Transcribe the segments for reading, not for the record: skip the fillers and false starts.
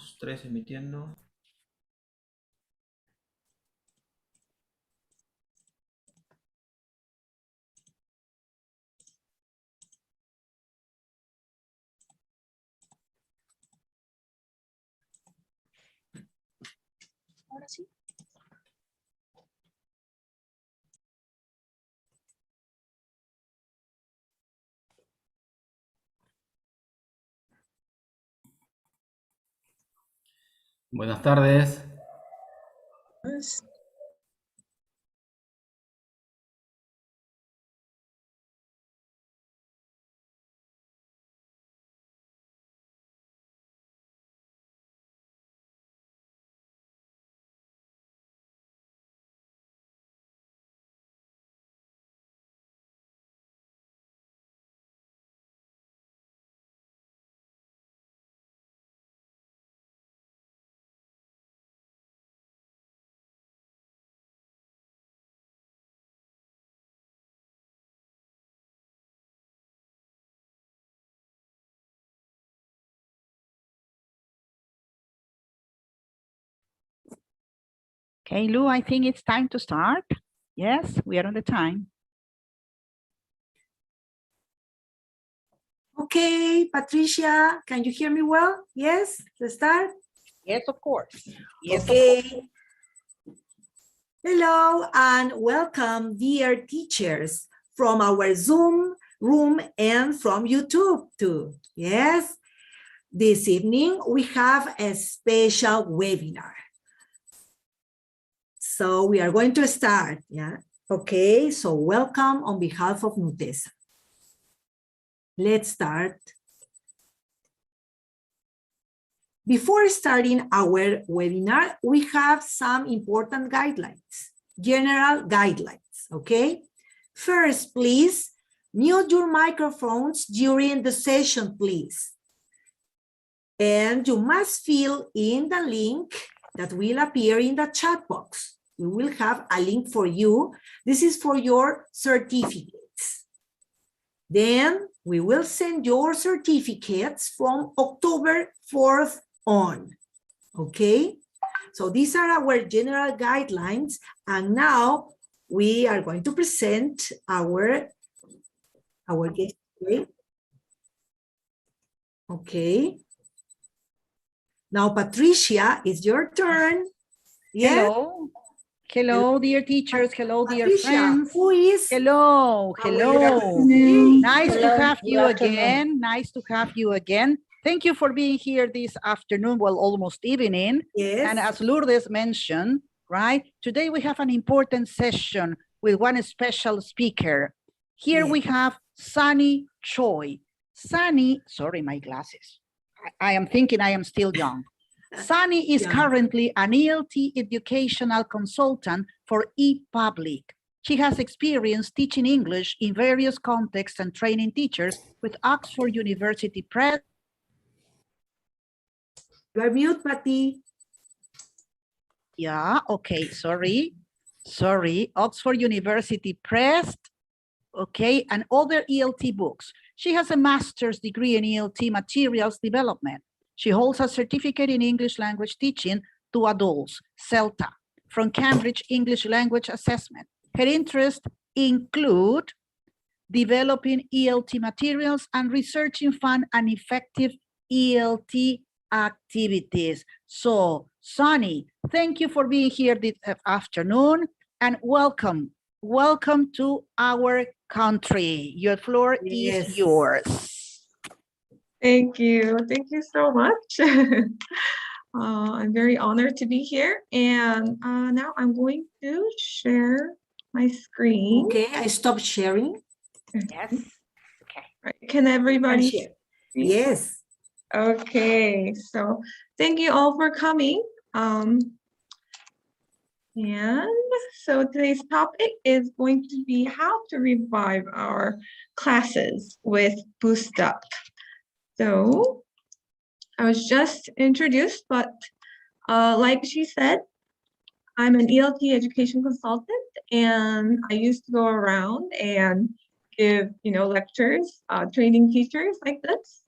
2, 3 emitiendo. Ahora sí. Buenas tardes. Pues, Okay, Lou, I think it's time to start. Yes, we are on the time. Okay, Patricia, can you hear me well? Yes, let's start. Yes, of course. Yes, Okay. Hello and welcome, dear teachers, from our Zoom room and from YouTube too. Yes, this evening we have a special webinar. So we are going to start, yeah? Okay, so welcome on behalf of Nutesa. Let's start. Before starting our webinar, we have some important guidelines, general guidelines, okay? First, please mute your microphones during the session, please. And you must fill in the link that will appear in the chat box. We will have a link for you. This is for your certificates. Then we will send your certificates from October 4th on, okay? So these are our general guidelines, and now we are going to present our guest today. Okay. Now, Patricia, it's your turn. Yes? Hello. Hello, dear teachers. Hello, dear Patricia, friends. who is? Hello. Hello. Nice to have you again. Nice to have you again. Thank you for being here this afternoon, well, almost evening. Yes. And as Lourdes mentioned, right, today we have an important session with one special speaker. Here we have Sunny Choi. Sunny, sorry, my glasses. I am thinking I am still young. Sunny is currently an ELT educational consultant for ePublic. She has experience teaching English in various contexts and training teachers with Oxford University Press. You are mute, Patty. Yeah, okay, sorry. Oxford University Press, okay, and other ELT books. She has a master's degree in ELT materials development. She holds a certificate in English language teaching to adults, CELTA, from Cambridge English Language Assessment. Her interests include developing ELT materials and researching fun and effective ELT activities. So, Sunny, thank you for being here this afternoon and welcome. Welcome to our country. Your floor is yours. thank you. Thank you so much. I'm very honored to be here. And now I'm going to share my screen. Okay, I stopped sharing. Yes. Okay. Right. Can everybody share? see? Yes. Okay, so thank you all for coming. And so today's topic is going to be how to revive our classes with Bootstrap. So I was just introduced, but like she said, I'm an ELT education consultant, and I used to go around and give, lectures, training teachers like this.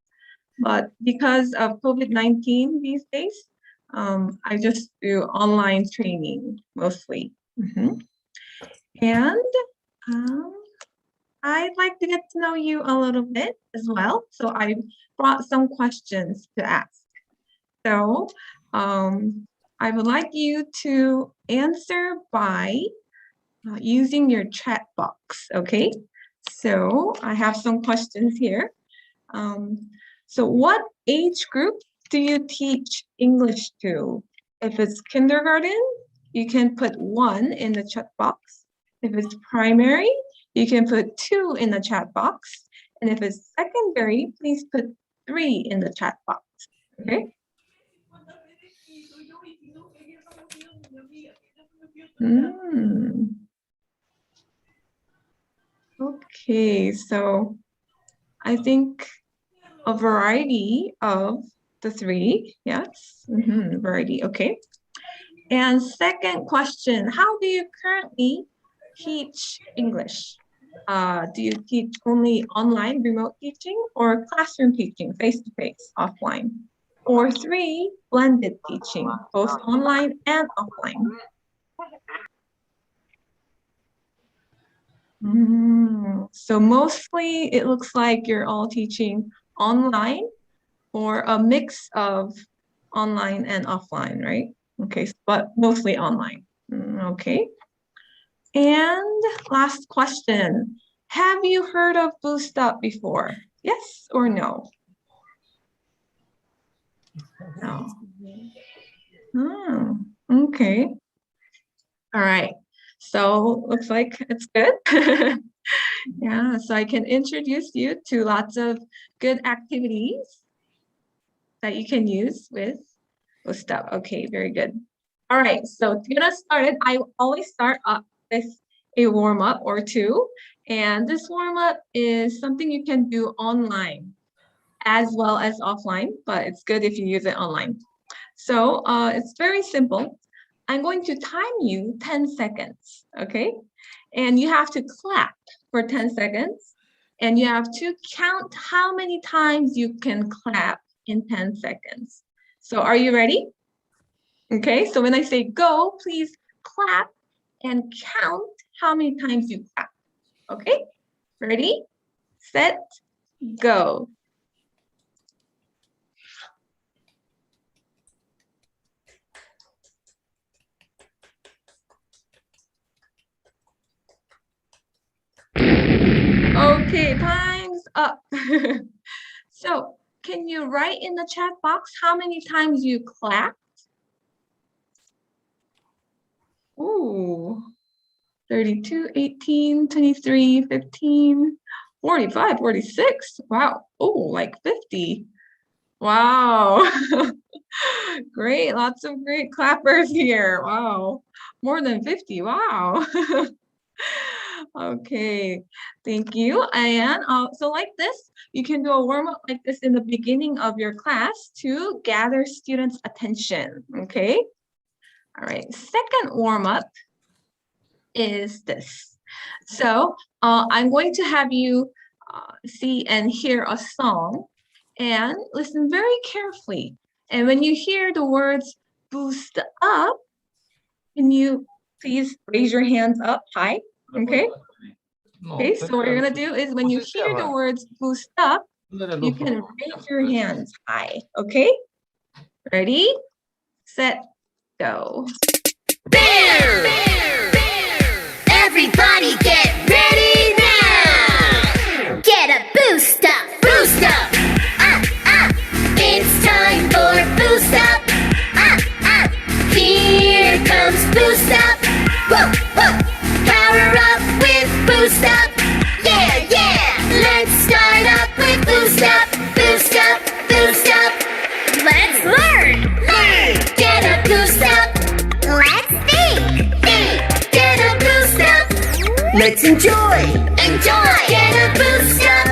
but because of COVID-19 these days, I just do online training mostly. And I'd like to get to know you a little bit as well. So I brought some questions to ask. So I would like you to answer by using your chat box, okay? So I have some questions here. So what age group do you teach English to? If it's kindergarten, you can put 1 in the chat box. If it's primary, you can put 2 in the chat box. And if it's secondary, please put 3 in the chat box, okay? Okay, so I think a variety of the 3, yes, variety, okay. And second question, how do you currently teach English? Do you teach only online remote teaching or classroom teaching, face-to-face, offline? Or 3, blended teaching, both online and offline? So mostly it looks like you're all teaching online or a mix of online and offline, right? Okay, but mostly online. Okay. And last question. Have you heard of Bootstrap before? Yes or no? No. Okay. All right. So looks like it's good. Yeah, so I can introduce you to lots of good activities that you can use with Bootstrap. Okay, very good. All right, so to get us started, I always start up with a warm-up or 2. And this warm-up is something you can do online as well as offline, but it's good if you use it online. So it's very simple. I'm going to time you 10 seconds, okay? And you have to clap for 10 seconds. And you have to count how many times you can clap in 10 seconds. So are you ready? Okay, so when I say go, please clap and count how many times you clap. Okay, ready, set, go. Okay, time's up. So can you write in the chat box how many times you clapped? Ooh, 32, 18, 23, 15, 45, 46. Wow. Oh, like 50. Wow. Great. Lots of great clappers here. Wow. More than 50. Wow. Okay, thank you. And so like this, you can do a warm-up like this in the beginning of your class to gather students' attention, okay? All right, second warm-up is this. So I'm going to have you see and hear a song and listen very carefully. And when you hear the words boost up, can you please raise your hands up high? Okay. Okay, so what you're gonna do is when you hear the words boost up, you can raise your hands high. Okay? Ready, set, go. Bear! Everybody get ready now! Get a boost up! Boost up! It's time for boost up! Here comes boost up! Whoa, whoa! Power up with boost up! Yeah, yeah! Let's start up with boost up! Boost up! Boost up! Let's learn! Learn! Get a boost up! Let's think! Think! Get a boost up! Let's enjoy! Enjoy! Get a boost up!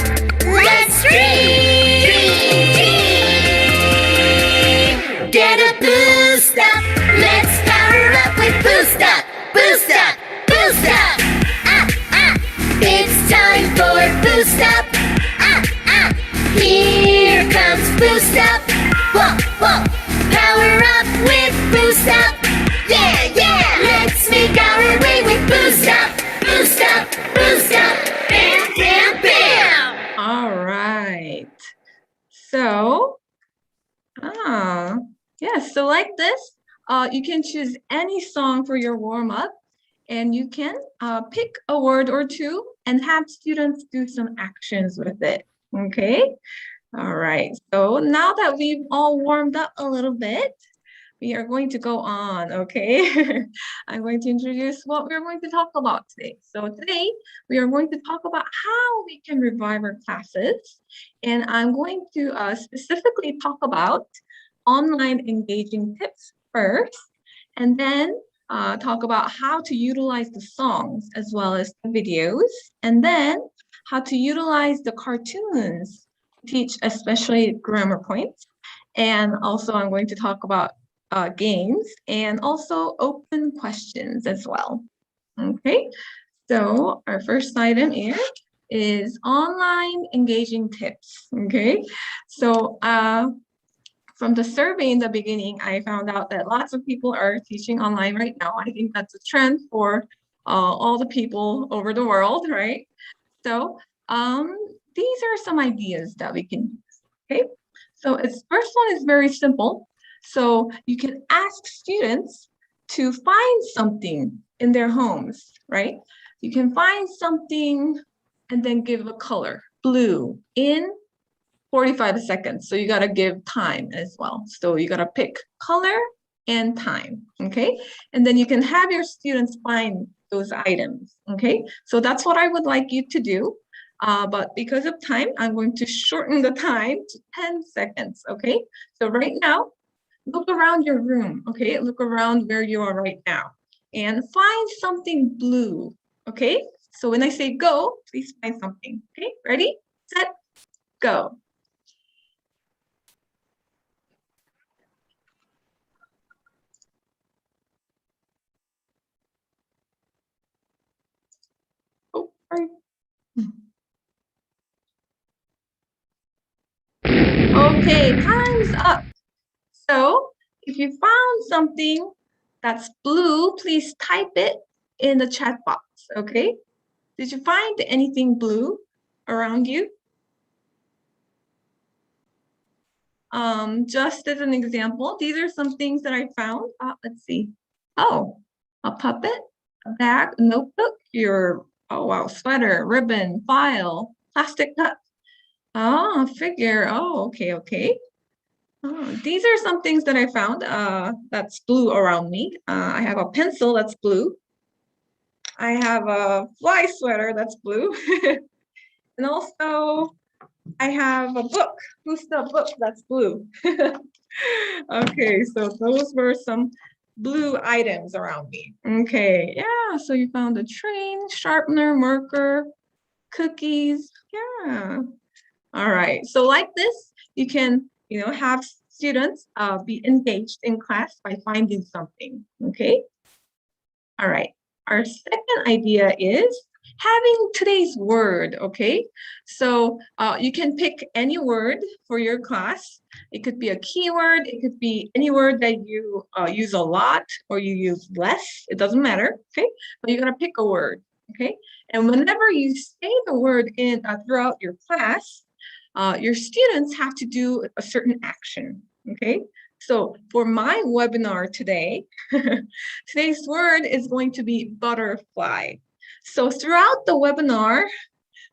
Let's dream! Dream! Get a boost up! Let's power up with boost up! Boost up! Boost up! It's time for boost up! Here comes Yes, so like this, you can choose any song for your warm-up, and you can pick a word or two and have students do some actions with it, okay? All right, so now that we've all warmed up a little bit, we are going to go on, okay? I'm going to introduce what we're going to talk about today. So today, we are going to talk about how we can revive our classes. And I'm going to specifically talk about online engaging tips first, and then talk about how to utilize the songs as well as the videos, and then how to utilize the cartoons to teach especially grammar points. And also I'm going to talk about games and also open questions as well. Okay, so our first item here is online engaging tips. Okay, so from the survey in the beginning, I found out that lots of people are teaching online right now. I think that's a trend for all the people over the world, right? So these are some ideas that we can use, okay? So its first one is very simple. So you can ask students to find something in their homes, right? You can find something and then give a color, blue, in 45 seconds. So you got to give time as well. So you got to pick color and time, okay? And then you can have your students find those items, okay? So that's what I would like you to do. But because of time, I'm going to shorten the time to 10 seconds, okay? So right now, look around your room, okay? Look around where you are right now and find something blue, okay? So when I say go, please find something, okay? Ready, set, go. Oh, sorry. Okay, time's up. So if you found something that's blue, please type it in the chat box, okay? Did you find anything blue around you? Just as an example, these are some things that I found. Let's see. Oh, a puppet, a bag, a notebook, your, oh wow, sweater, ribbon, file, plastic cup. Oh, figure. Oh, okay, okay. Oh, these are some things that I found that's blue around me. I have a pencil that's blue. I have a fly sweater that's blue. And also I have a book, Bootstrap book that's blue. Okay, so those were some blue items around me. Okay, yeah, so you found a train, sharpener, marker, cookies. Yeah. All right, so like this, you can, have students be engaged in class by finding something, okay? All right, our second idea is having today's word, okay? So you can pick any word for your class. It could be a keyword, it could be any word that you use a lot or you use less, it doesn't matter, okay? But you're gonna pick a word, okay? And whenever you say the word in throughout your class, your students have to do a certain action, okay? So for my webinar today, today's word is going to be butterfly. So throughout the webinar,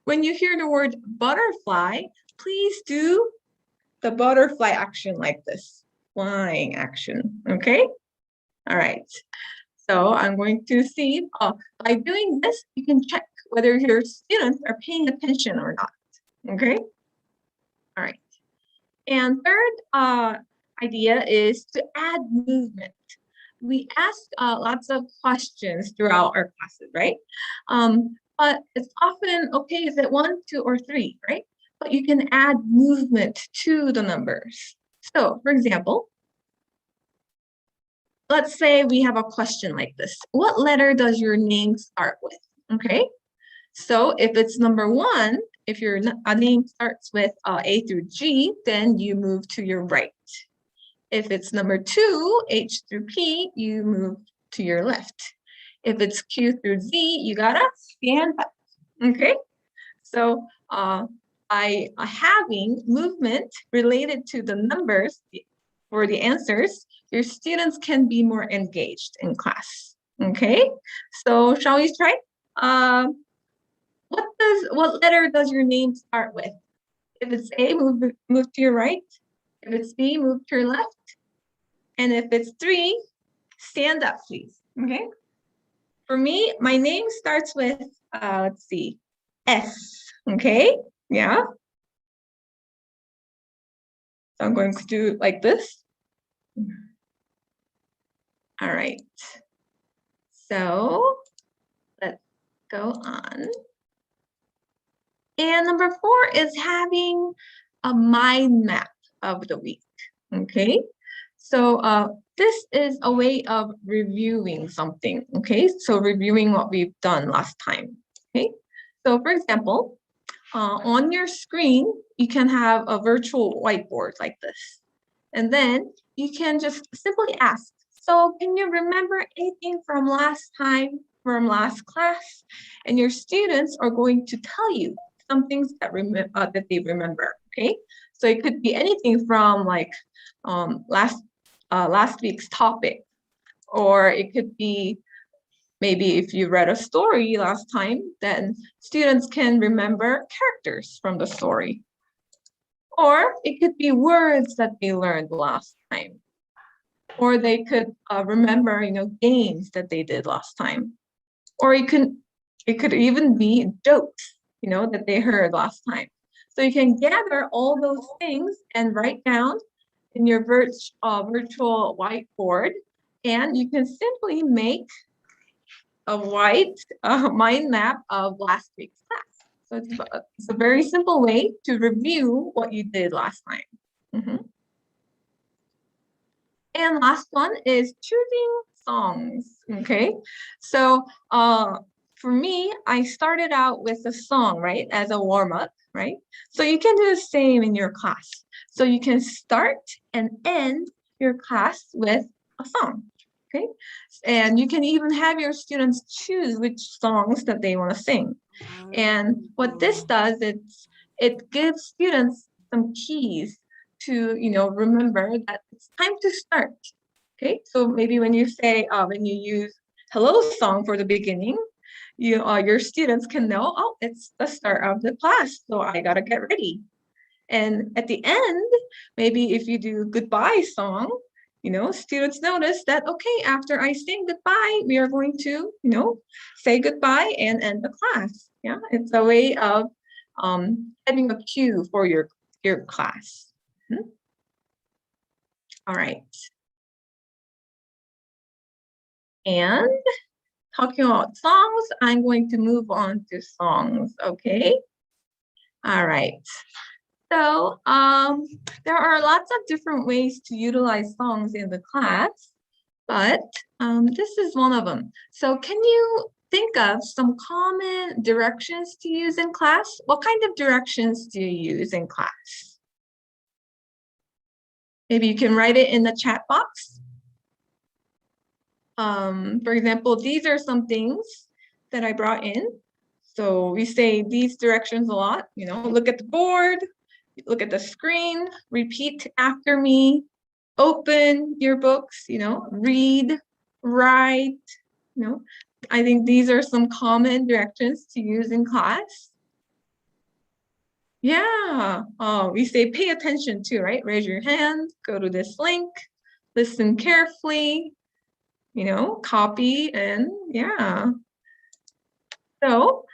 when you hear the word butterfly, please do the butterfly action like this, flying action, okay? All right, so I'm going to see, by doing this, you can check whether your students are paying attention or not, okay? All right, and third idea is to add movement. We ask lots of questions throughout our classes, right? But it's often, okay, is it 1, 2, or 3, right? But you can add movement to the numbers. So, for example, let's say we have a question like this. What letter does your name start with? Okay, so if it's number 1, if your name starts with A through G, then you move to your right. If it's number 2, H through P, you move to your left. If it's Q through Z, you gotta stand back, okay? So by having movement related to the numbers, for the answers, your students can be more engaged in class. Okay, so shall we try? What letter does your name start with? If it's A, move to your right. If it's B, move to your left. And if it's 3, stand up, please. Okay. For me, my name starts with, let's see, S. Okay. Yeah. So I'm going to do it like this. All right. So let's go on. And number 4 is having a mind map of the week. Okay. So this is a way of reviewing something. Okay. So reviewing what we've done last time. Okay. So for example, on your screen, you can have a virtual whiteboard like this. And then you can just simply ask, so can you remember anything from last time, from last class? And your students are going to tell you some things that they remember, okay? So it could be anything from like last week's topic, or it could be maybe if you read a story last time, then students can remember characters from the story. Or it could be words that they learned last time. Or they could remember, games that they did last time. Or it could even be jokes, that they heard last time. So you can gather all those things and write down in your virtual whiteboard, and you can simply make a white mind map of last week's class. So it's a very simple way to review what you did last time. And last one is choosing songs, okay? So for me, I started out with a song, right, as a warm-up, right? So you can do the same in your class. So you can start and end your class with a song, okay? And you can even have your students choose which songs that they want to sing. And what this does is it gives students some keys to, remember that it's time to start. Okay, so maybe when you say, when you use hello song for the beginning, your students can know, oh, it's the start of the class, so I gotta get ready. And at the end, maybe if you do goodbye song, students notice that, okay, after I sing goodbye, we are going to, say goodbye and end the class. Yeah, it's a way of having a cue for your class. All right. And talking about songs, I'm going to move on to songs, okay? All right. So there are lots of different ways to utilize songs in the class, but this is one of them. So can you think of some common directions to use in class? What kind of directions do you use in class? Maybe you can write it in the chat box. For example, these are some things that I brought in. So we say these directions a lot, look at the board, look at the screen, repeat after me, open your books, read, write, I think these are some common directions to use in class. Yeah, we say pay attention too, right? Raise your hand, go to this link, listen carefully, copy, and yeah. So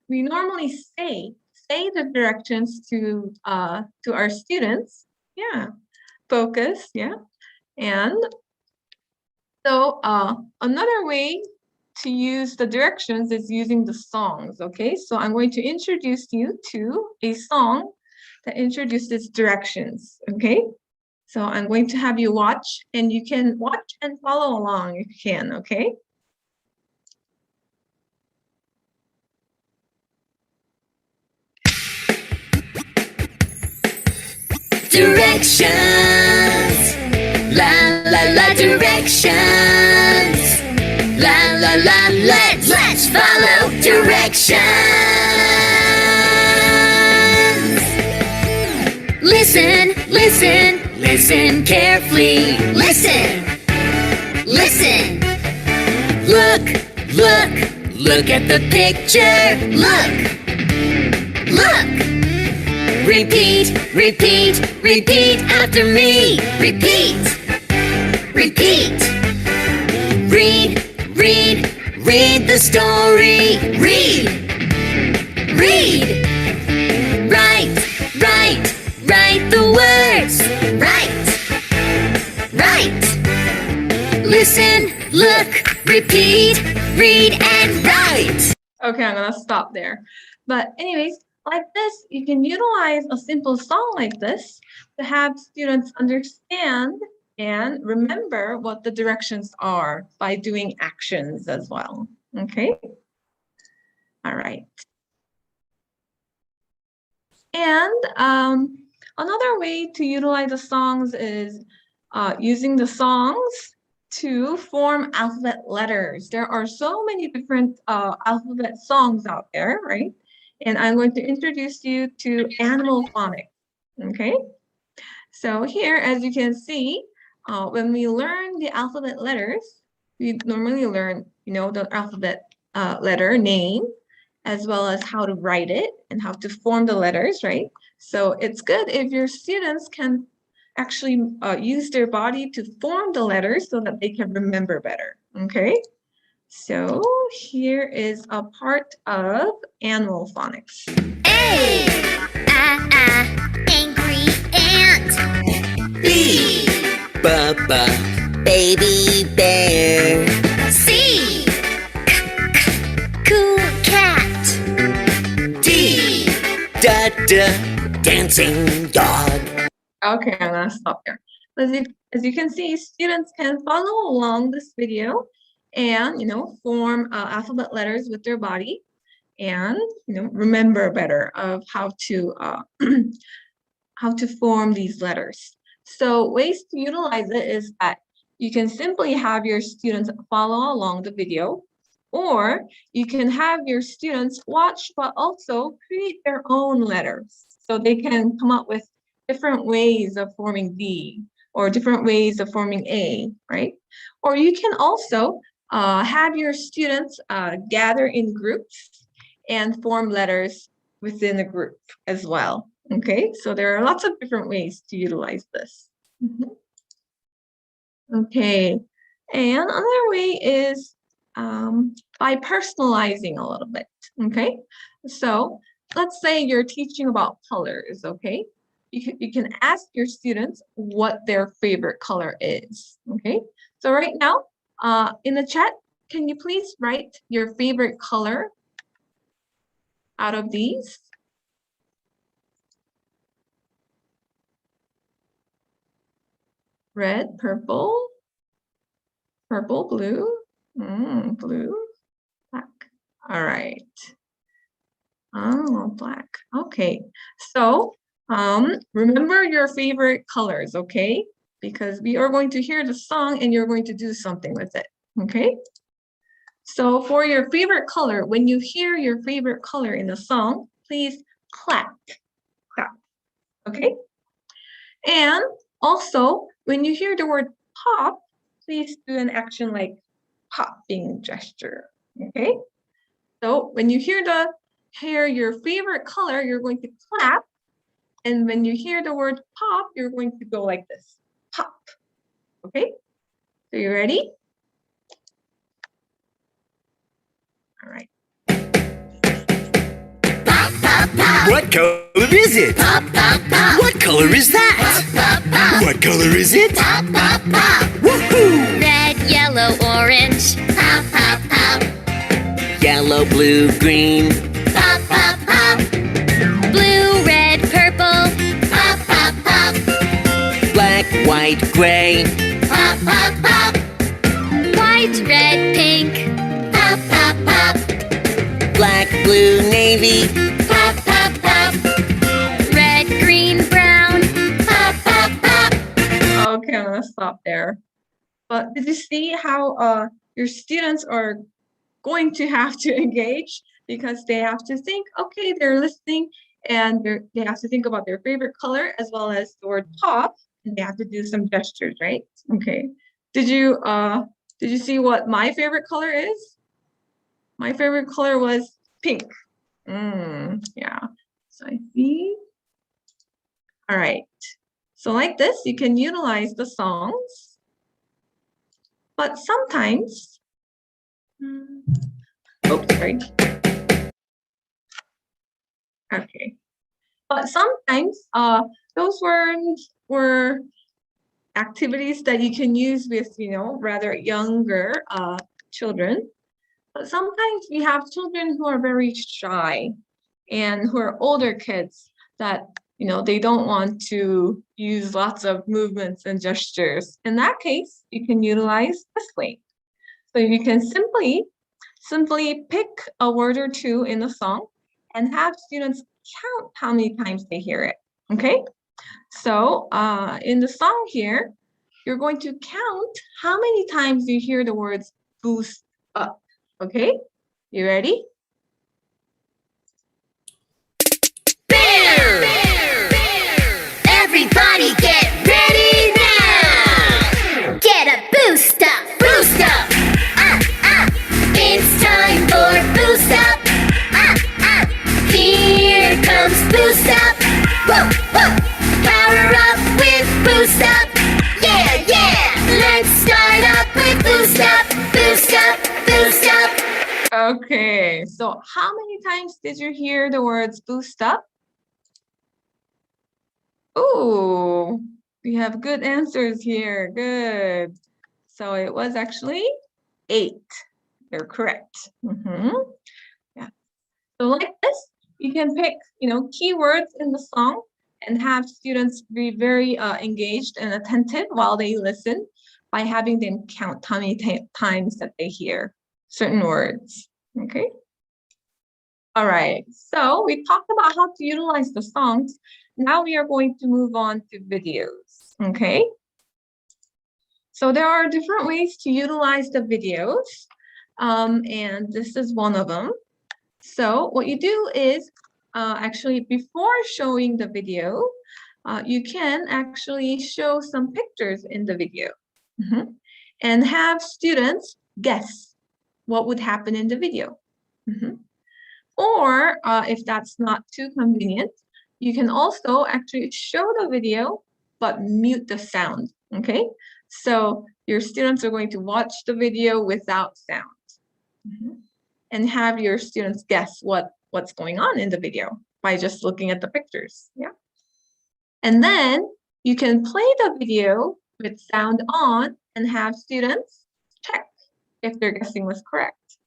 we normally say the directions to our students. Yeah, focus. Yeah, and so another way to use the directions is using the songs. Okay, so I'm going to introduce you to a song that introduces directions. Okay, so I'm going to have you watch, and you can watch and follow along if you can. Okay. Directions, la la la, directions, la la la, let's follow directions. Listen, Listen carefully. Listen. Listen. Look, look, look at the picture. Look, look. Repeat, repeat, repeat after me. Repeat, repeat. Read, read, read the story. Read, read. Write, write, write the words. Write, write. Listen, look, repeat, read, and write. Okay, I'm gonna stop there. But anyways, like this, you can utilize a simple song like this to have students understand and remember what the directions are by doing actions as well. Okay. All right. And another way to utilize the songs is using the songs to form alphabet letters. There are so many different alphabet songs out there, right? And I'm going to introduce you to animal phonics, okay? So here, as you can see, when we learn the alphabet letters, we normally learn, the alphabet letter name, as well as how to write it and how to form the letters, right? So it's good if your students can actually use their body to form the letters so that they can remember better, okay? So here is a part of animal phonics. A, angry ant. B, baby bear. C, cool cat. D, dancing dog. Okay, I'm gonna stop there. As you can see, students can follow along this video and, form alphabet letters with their body and, remember better of how to how to form these letters. So ways to utilize it is that you can simply have your students follow along the video, or you can have your students watch but also create their own letters. So they can come up with different ways of forming D or different ways of forming A, right? Or you can also have your students gather in groups and form letters within a group as well. Okay, so there are lots of different ways to utilize this. Okay, and another way is by personalizing a little bit. Okay, so let's say you're teaching about colors. Okay, you can ask your students what their favorite color is. Okay, so right now in the chat, can you please write your favorite color out of these? Red, purple, blue, blue, black. All right. Oh, black. Okay. So remember your favorite colors, okay? Because we are going to hear the song and you're going to do something with it, okay? So for your favorite color, when you hear your favorite color in the song, please clap, clap, okay? And also, when you hear the word pop, please do an action like popping gesture, okay? So when you hear your favorite color, you're going to clap. And when you hear the word pop, you're going to go like this, pop, okay? So you ready? All right. Pop, pop, pop. What color is it? Pop, pop, pop. What color is that? Pop, pop, pop. What color is it? Pop, pop, pop. Woohoo! Red, yellow, orange. Pop, pop, pop. Yellow, blue, green. Pop, pop, pop. Blue, red, purple. Pop, pop, pop. Black, white, gray. Pop, pop, pop. White, red, pink. Pop, pop, pop. Black, blue, navy. Pop, pop, pop. Red, green, brown. Pop, pop, pop. Okay, I'm gonna stop there. But did you see how your students are going to have to engage because they have to think, okay, they're listening and they have to think about their favorite color as well as the word pop. and they have to do some gestures, right? Okay. Did you see what my favorite color is? My favorite color was pink. Yeah. So I see. All right. So like this, you can utilize the songs, but sometimes, oops, sorry. Okay. But sometimes those were activities that you can use with, rather younger children. But sometimes we have children who are very shy and who are older kids that, they don't want to use lots of movements and gestures. In that case, you can utilize this way. So you can simply pick a word or two in the song and have students count how many times they hear it, okay? So in the song here, you're going to count how many times you hear the words boost up, okay? You ready? Bam! Everybody get ready now! Get a boost up! Boost up! It's time for boost up! Here comes boost up! Whoa, whoa! Power up with boost up! Yeah, yeah! Let's start up with boost up! Boost up! Boost up! Okay, so how many times did you hear the words boost up? Oh, we have good answers here. Good. So it was actually 8. You're correct. Yeah. So like this, you can pick, keywords in the song and have students be very engaged and attentive while they listen by having them count how many times that they hear certain words. Okay. All right. So we talked about how to utilize the songs. Now we are going to move on to videos. Okay. So there are different ways to utilize the videos. And this is one of them. So what you do is actually before showing the video, you can actually show some pictures in the video and have students guess what would happen in the video. Or if that's not too convenient, you can also actually show the video but mute the sound, okay? So your students are going to watch the video without sound. And have your students guess what's going on in the video by just looking at the pictures. Yeah. And then you can play the video with sound on and have students check if their guessing was correct.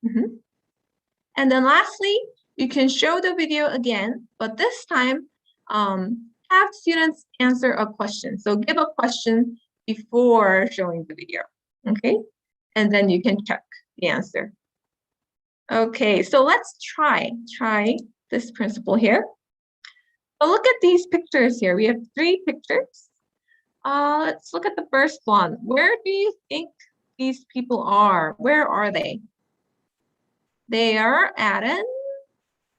And then lastly, you can show the video again, but this time have students answer a question. So give a question before showing the video, okay? And then you can check the answer. Okay, so let's try this principle here. So look at these pictures here. We have 3 pictures. Let's look at the first one. Where do you think these people are? Where are they? They are at an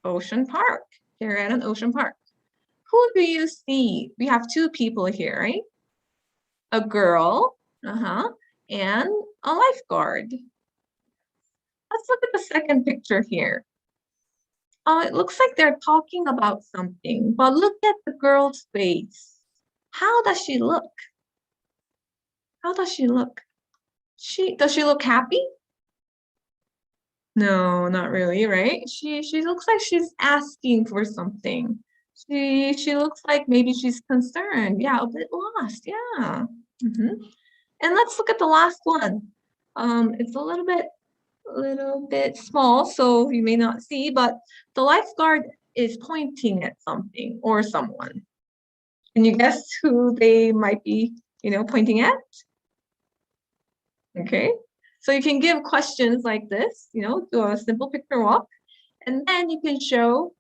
ocean park. They're at an ocean park. Who do you see? We have 2 people here, right? A girl, and a lifeguard. Let's look at the second picture here. It looks like they're talking about something, but look at the girl's face. How does she look? How does she look? Does she look happy? No, not really, right? She looks like she's asking for something. She looks like maybe she's concerned. Yeah, a bit lost. Yeah. And let's look at the last one. It's a little bit small, so you may not see, but the lifeguard is pointing at something or someone. Can you guess who they might be, pointing at? Okay, so you can give questions like this, do a simple picture walk, and then you can show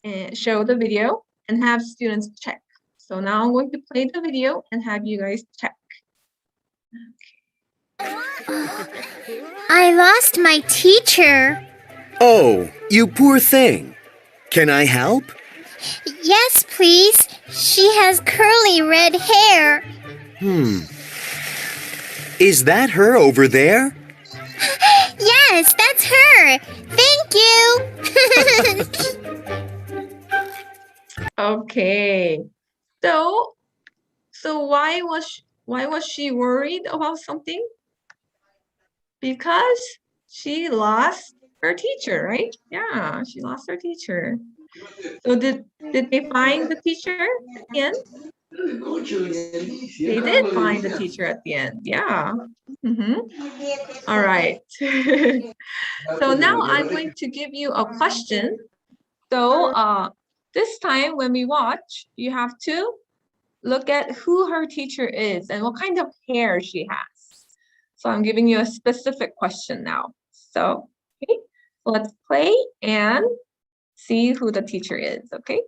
the video and have students check. So now I'm going to play the video and have you guys check. I lost my teacher. Oh, you poor thing. Can I help? Yes, please. She has curly red hair. Is that her over there? Yes, that's her. Thank you. Okay. So why was she worried about something? Because she lost her teacher, right? Yeah, she lost her teacher. So did they find the teacher at the end? They did find the teacher at the end. Yeah. All right. So now I'm going to give you a question. So this time when we watch, you have to look at who her teacher is and what kind of hair she has. So I'm giving you a specific question now. So okay, let's play and see who the teacher is, okay?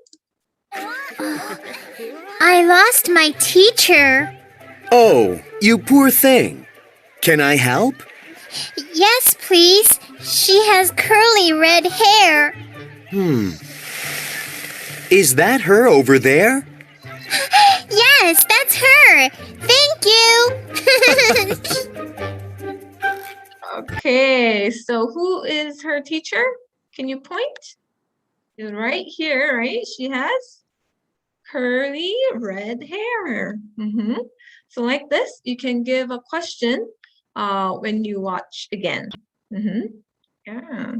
I lost my teacher. Oh, you poor thing. Can I help? Yes, please. She has curly red hair. Is that her over there? Yes, that's her. Thank you. Okay, so who is her teacher? Can you point? It's right here, right? She has curly red hair. So like this, you can give a question when you watch again. Yeah.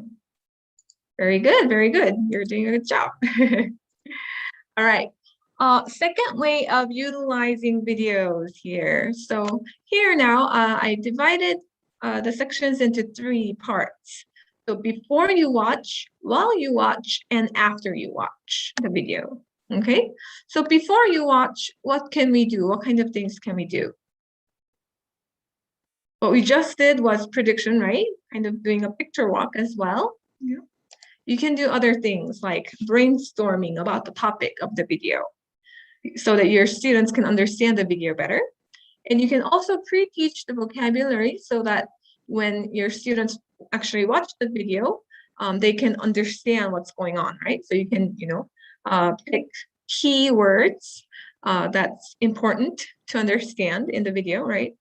Very good, very good. You're doing a good job. All right. Second way of utilizing videos here. So here now, I divided the sections into 3 parts. So before you watch, while you watch, and after you watch the video. Okay. So before you watch, what can we do? What kind of things can we do? What we just did was prediction, right? Kind of doing a picture walk as well. Yeah. You can do other things like brainstorming about the topic of the video so that your students can understand the video better. And you can also pre-teach the vocabulary so that when your students actually watch the video, they can understand what's going on, right? So you can, pick keywords that's important to understand in the video, right?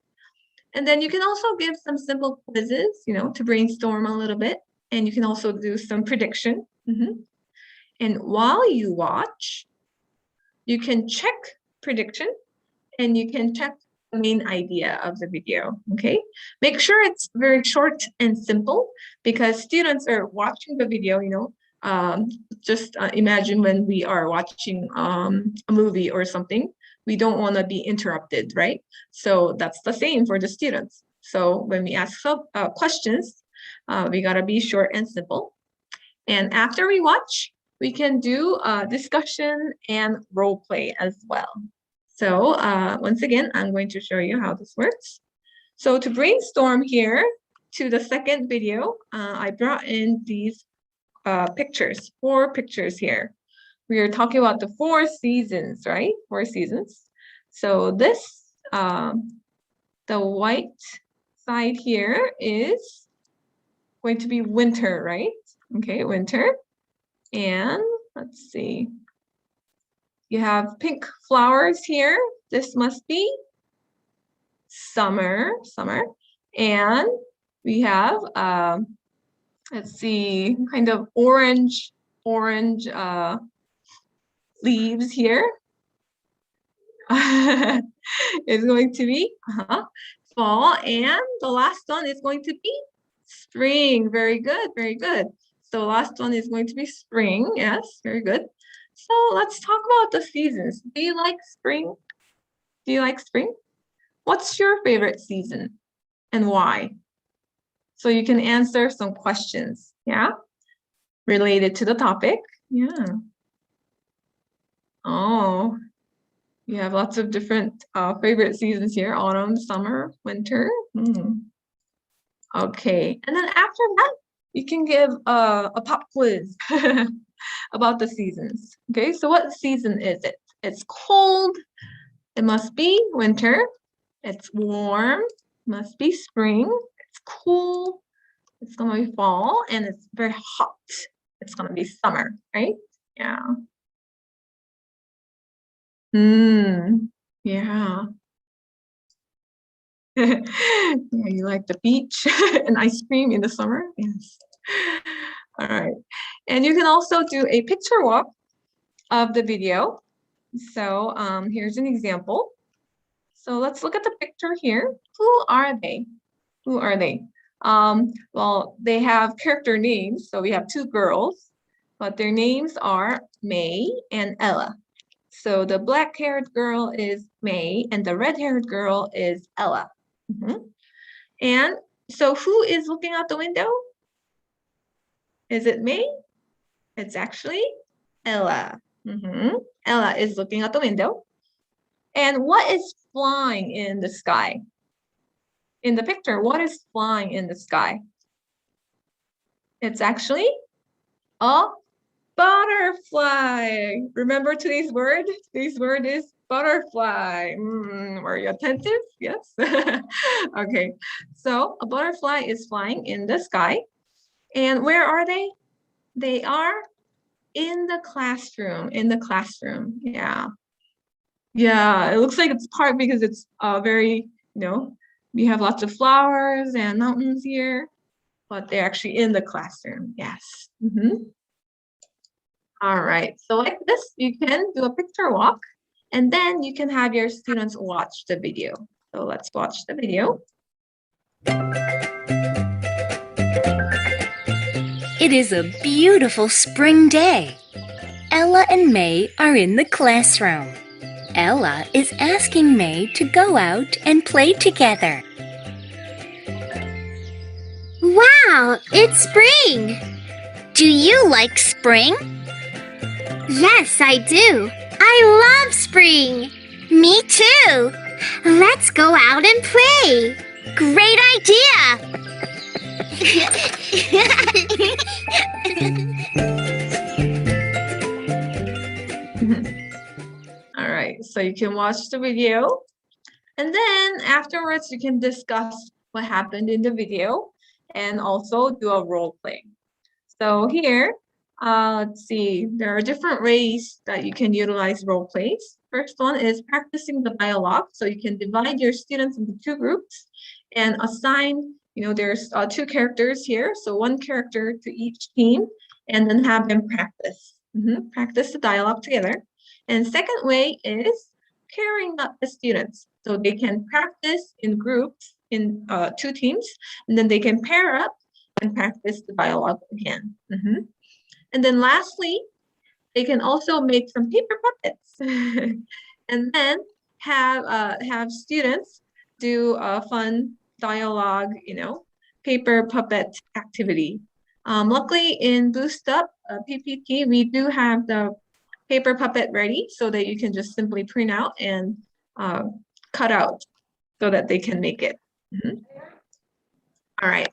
And then you can also give some simple quizzes, to brainstorm a little bit. And you can also do some prediction. And while you watch, you can check prediction and you can check the main idea of the video, okay? Make sure it's very short and simple because students are watching the video, just imagine when we are watching a movie or something, we don't want to be interrupted, right? So that's the same for the students. So when we ask questions, we gotta be short and simple. And after we watch, we can do discussion and role play as well. So once again, I'm going to show you how this works. So to brainstorm here to the second video, I brought in these pictures, 4 pictures here. We are talking about the 4 seasons, right? 4 seasons. So this, the white side here is going to be winter, right? Okay, winter. And let's see. You have pink flowers here. This must be summer. And we have, let's see, kind of orange leaves here. It's going to be fall. And the last one is going to be spring. Very good, very good. So last one is going to be spring. Yes, very good. So let's talk about the seasons. Do you like spring? Do you like spring? What's your favorite season and why? So you can answer some questions, yeah, related to the topic. Yeah. Oh, you have lots of different favorite seasons here: autumn, summer, winter. Okay, and then after that, you can give a pop quiz about the seasons. Okay, so what season is it? It's cold. It must be winter. It's warm. Must be spring. It's cool. It's gonna be fall, and it's very hot. It's gonna be summer, right? Yeah. Yeah. Yeah, you like the beach and ice cream in the summer? Yes. All right. And you can also do a picture walk of the video. So here's an example. So let's look at the picture here. Who are they? Who are they? Well, they have character names. So we have two girls, but their names are May and Ella. So the black-haired girl is May and the red-haired girl is Ella. And so who is looking out the window? Is it May? It's actually Ella. Ella is looking out the window. And what is flying in the sky? In the picture, what is flying in the sky? It's actually a butterfly. Remember today's word? Today's word is butterfly. Were you attentive? Yes. Okay. So a butterfly is flying in the sky. And where are they? They are in the classroom. In the classroom. Yeah. Yeah. It looks like it's park because it's very, we have lots of flowers and mountains here, but they're actually in the classroom. Yes. All right, so like this, you can do a picture walk, and then you can have your students watch the video. So let's watch the video. It is a beautiful spring day. Ella and May are in the classroom. Ella is asking May to go out and play together. Wow, it's spring! Do you like spring? Yes, I do. I love spring. Me too. Let's go out and play. Great idea. All right, so you can watch the video, and then afterwards you can discuss what happened in the video and also do a role play. So here, let's see, there are different ways that you can utilize role plays. First one is practicing the dialogue. So you can divide your students into two groups and assign, there's two characters here. So one character to each team, and then have them practice. Practice the dialogue together. And second way is pairing up the students. So they can practice in groups, in two teams, and then they can pair up and practice the dialogue again. And then lastly, they can also make some paper puppets and then have students do a fun dialogue, paper puppet activity. Luckily in Bootstrap PPT, we do have the paper puppet ready so that you can just simply print out and cut out so that they can make it. All right.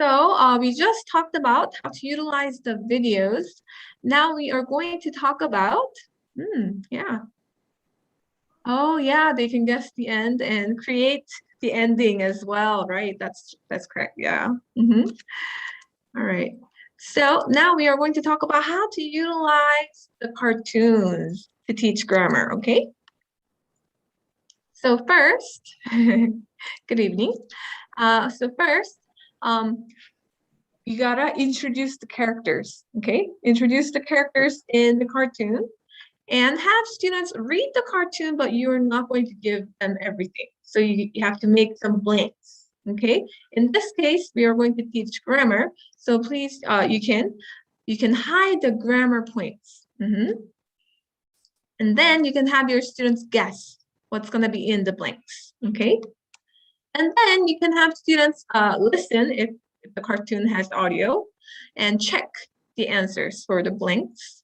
So we just talked about how to utilize the videos. Now we are going to talk about, oh yeah, they can guess the end and create the ending as well, right? That's correct, yeah. All right. So now we are going to talk about how to utilize the cartoons to teach grammar, okay? So first, good evening. So first, you gotta introduce the characters, okay? Introduce the characters in the cartoon and have students read the cartoon, but you're not going to give them everything. So you have to make some blanks, okay? In this case, we are going to teach grammar. So please, you can hide the grammar points. And then you can have your students guess what's gonna be in the blanks, okay? And then you can have students listen if the cartoon has audio and check the answers for the blanks.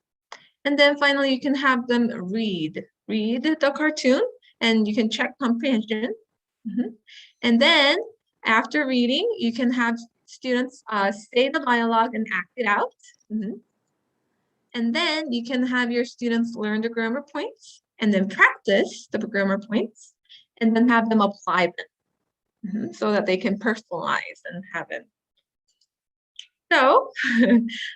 And then finally, you can have them read the cartoon and you can check comprehension. And then after reading, you can have students say the dialogue and act it out. And then you can have your students learn the grammar points and then practice the grammar points and then have them apply them so that they can personalize and have it. So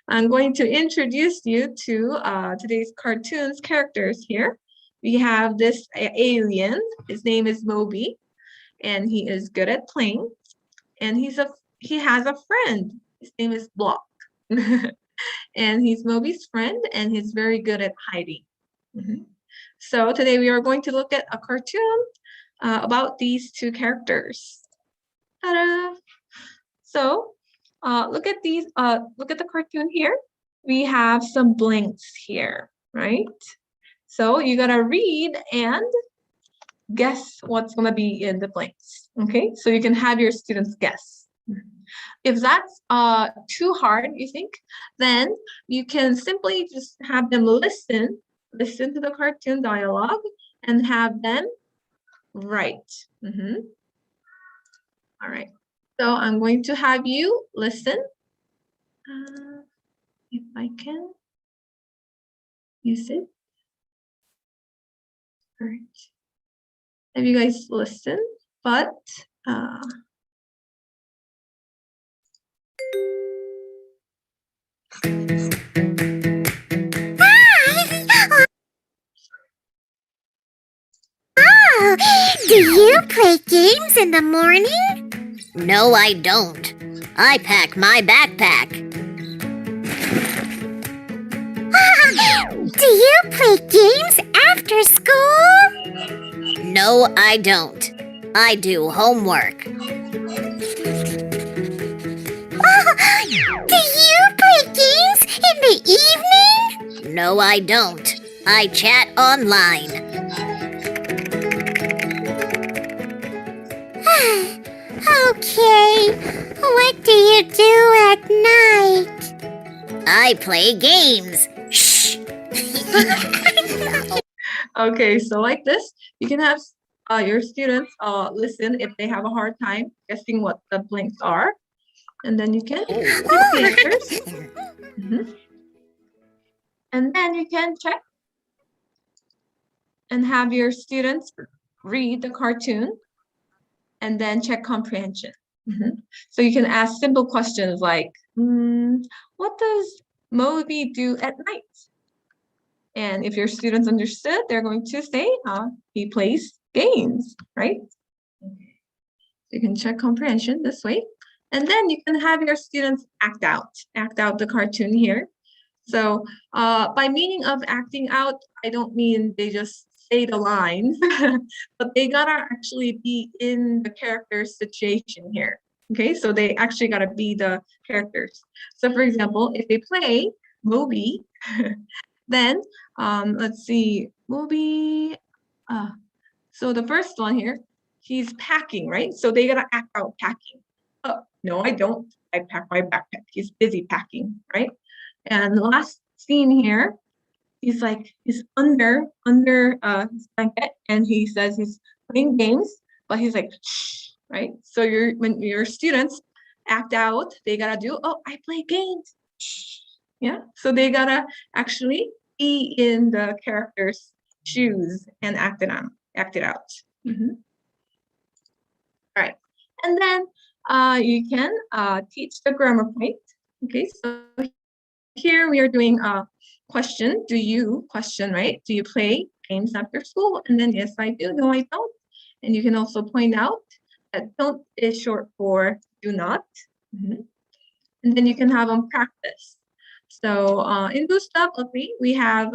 I'm going to introduce you to today's cartoons characters here. we have this alien. His name is Moby, and he is good at playing. And he has a friend. His name is Block. And he's Moby's friend, and he's very good at hiding. So today we are going to look at a cartoon about these two characters. Ta-da! So look at these. Look at the cartoon here. We have some blanks here, right? So you gotta read and guess what's gonna be in the blanks. Okay, so you can have your students guess. If that's too hard, you think, then you can simply just have them listen to the cartoon dialogue and have them write. All right, so I'm going to have you listen. If I can use it. All right. Have you guys listened? But Do you play games in the morning? No, I don't. I pack my backpack. Do you play games after school? No, I don't. I do homework. Do you play games in the evening? No, I don't. I chat online. Okay, what do you do at night? I play games. Shh. okay, so like this, you can have your students listen if they have a hard time guessing what the blanks are, and then you can pick the answers. And then you can check and have your students read the cartoon and then check comprehension. So you can ask simple questions like, what does Moby do at night? And if your students understood, they're going to say, he plays games, right? You can check comprehension this way. And then you can have your students act out the cartoon here. So by meaning of acting out, I don't mean they just say the lines, but they gotta actually be in the character's situation here. Okay, so they actually gotta be the characters. So for example, if they play Moby, then let's see, Moby, so the first one here, he's packing, right? So they gotta act out packing. Oh, no, I don't. I pack my backpack. He's busy packing, right? And the last scene here, he's under his blanket, and he says he's playing games, but he's like, shh, right? So when your students act out, they gotta do, oh, I play games. Shh. Yeah. So they gotta actually be in the character's shoes and act it out. All right. And then you can teach the grammar point. Okay, so here we are doing a question. Do you right? Do you play games after school? And then yes, I do. No, I don't. And you can also point out that don't is short for do not. And then you can have them practice. So in Bootstrap, we have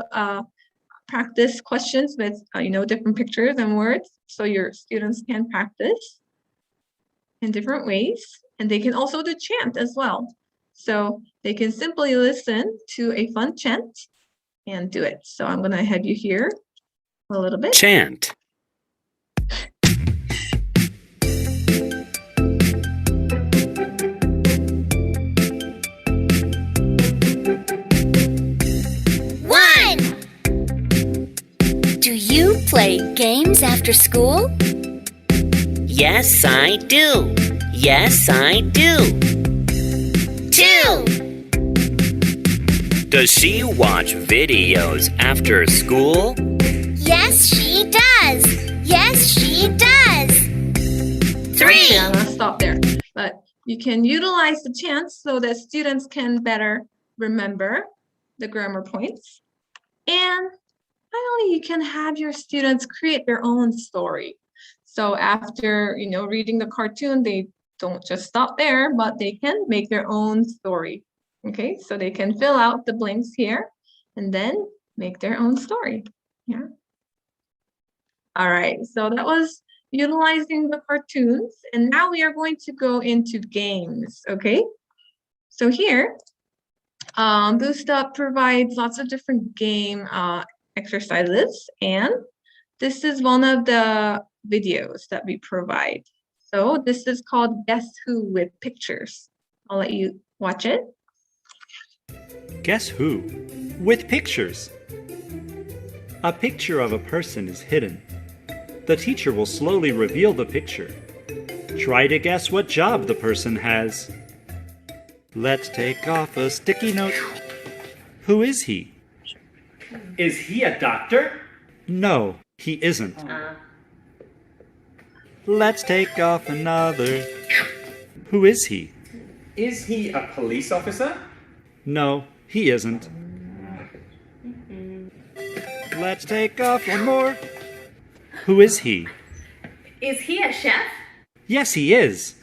practice questions with different pictures and words, so your students can practice in different ways, and they can also do chant as well. So they can simply listen to a fun chant and do it. So I'm gonna have you hear a little bit. Chant. Do you play games after school? Yes, I do. Yes, I do. 2. Does she watch videos after school? Yes, she does. Yes, she does. 3. Okay, I'm gonna stop there. But you can utilize the chants so that students can better remember the grammar points. And finally, you can have your students create their own story. So after, reading the cartoon, they don't just stop there, but they can make their own story. Okay, so they can fill out the blanks here and then make their own story. Yeah. All right, so that was utilizing the cartoons, and now we are going to go into games, okay? So here, Bootstrap provides lots of different game exercises, and this is one of the videos that we provide. So this is called Guess Who with pictures. I'll let you watch it. Guess who? With pictures. A picture of a person is hidden. The teacher will slowly reveal the picture. Try to guess what job the person has. Let's take off a sticky note. Who is he? Is he a doctor? No, he isn't. Let's take off another. Who is he? Is he a police officer? No, he isn't. Let's take off one more. Who is he? Is he a chef? Yes, he is.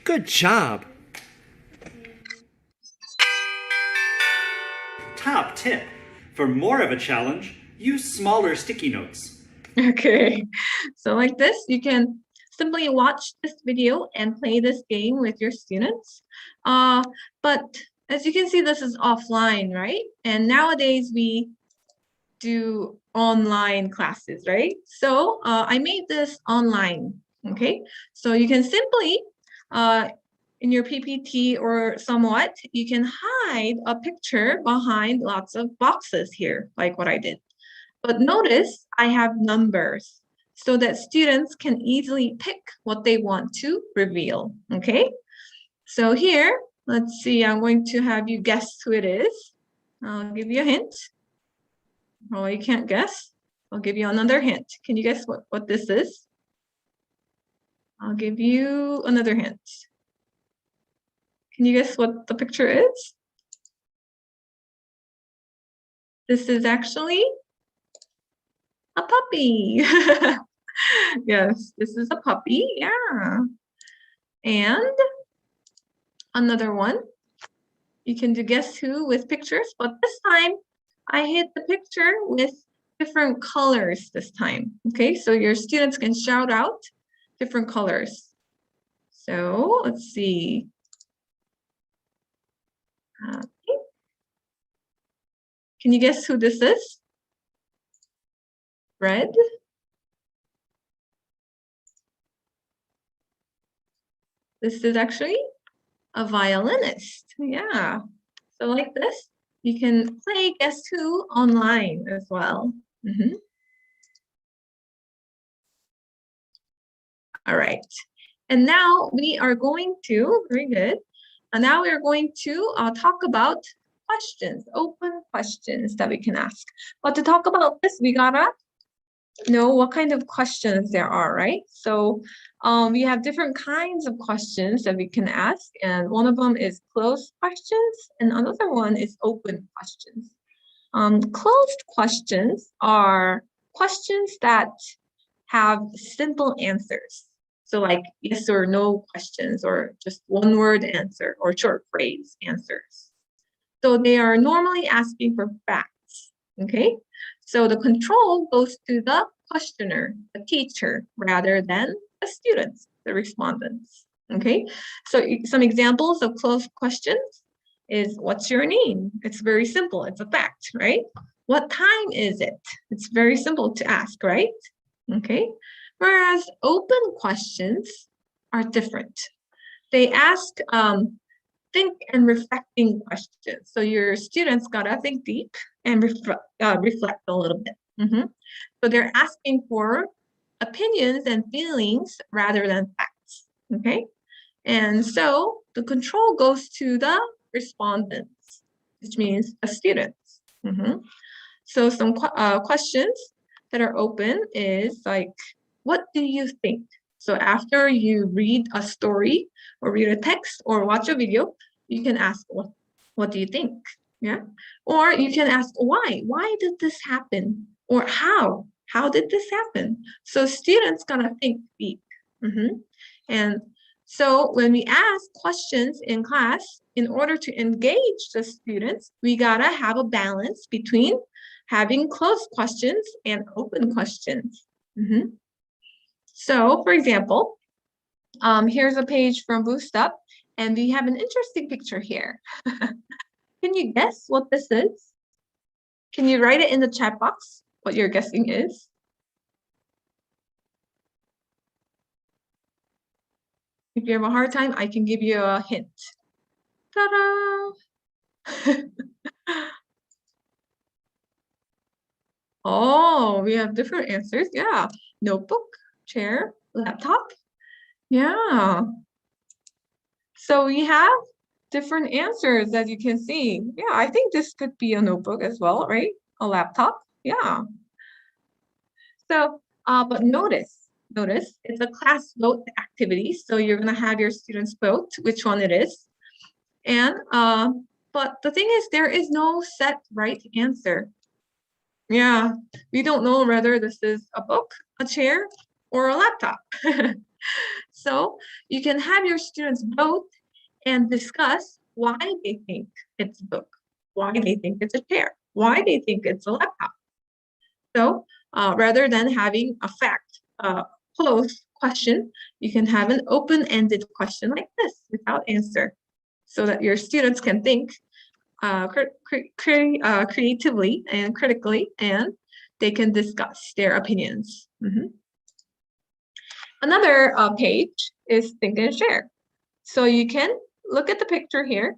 Good job. Top tip. For more of a challenge, use smaller sticky notes. Okay, so like this, you can simply watch this video and play this game with your students. But as you can see, this is offline, right? And nowadays we do online classes, right? So I made this online, okay? So you can simply, in your PPT or somewhat, you can hide a picture behind lots of boxes here, like what I did. But notice I have numbers so that students can easily pick what they want to reveal, okay? So here, let's see, I'm going to have you guess who it is. I'll give you a hint. Oh, you can't guess? I'll give you another hint. Can you guess what this is? I'll give you another hint. Can you guess what the picture is? This is actually a puppy. Yes, this is a puppy, yeah. And another one. You can do guess who with pictures, but this time I hid the picture with different colors this time. Okay, so your students can shout out different colors. So let's see. Okay. Can you guess who this is? Red? This is actually a violinist. Yeah. So like this, you can play Guess Who online as well. All right. And now we are going to, very good. And now we are going to talk about questions, open questions that we can ask. But to talk about this, we gotta know what kind of questions there are, right? So we have different kinds of questions that we can ask, and one of them is closed questions, and another one is open questions. Closed questions are questions that have simple answers. So like yes or no questions, or just one word answer, or short phrase answers. So they are normally asking for facts, okay? So the control goes to the questioner, the teacher, rather than the students, the respondents, okay? So some examples of closed questions is, what's your name? It's very simple, it's a fact, right? What time is it? It's very simple to ask, right? Okay, whereas open questions are different. They ask think and reflecting questions. So your students gotta think deep and reflect a little bit. So they're asking for opinions and feelings rather than facts, okay? And so the control goes to the respondents, which means the students. So some questions that are open is like, what do you think? So after you read a story or read a text or watch a video, you can ask, what do you think? Yeah. Or you can ask why? Why did this happen? Or how? How did this happen? So students gonna think deep. And so when we ask questions in class, in order to engage the students, we gotta have a balance between having closed questions and open questions. So for example, here's a page from Bootstrap, and we have an interesting picture here. Can you guess what this is? Can you write it in the chat box, what you're guessing is? If you have a hard time, I can give you a hint. Ta-da! Oh, we have different answers. Yeah. Notebook, chair, laptop. Yeah. So we have different answers, as you can see. Yeah, I think this could be a notebook as well, right? A laptop. Yeah. So, but notice, it's a class vote activity. So you're gonna have your students vote which one it is. And, but the thing is, there is no set right answer. Yeah, we don't know whether this is a book, a chair, or a laptop. So you can have your students vote and discuss why they think it's a book, why they think it's a chair, why they think it's a laptop. So rather than having a fact closed question, you can have an open-ended question like this without answer, so that your students can think creatively and critically, and they can discuss their opinions. Another page is Think and Share. So you can look at the picture here,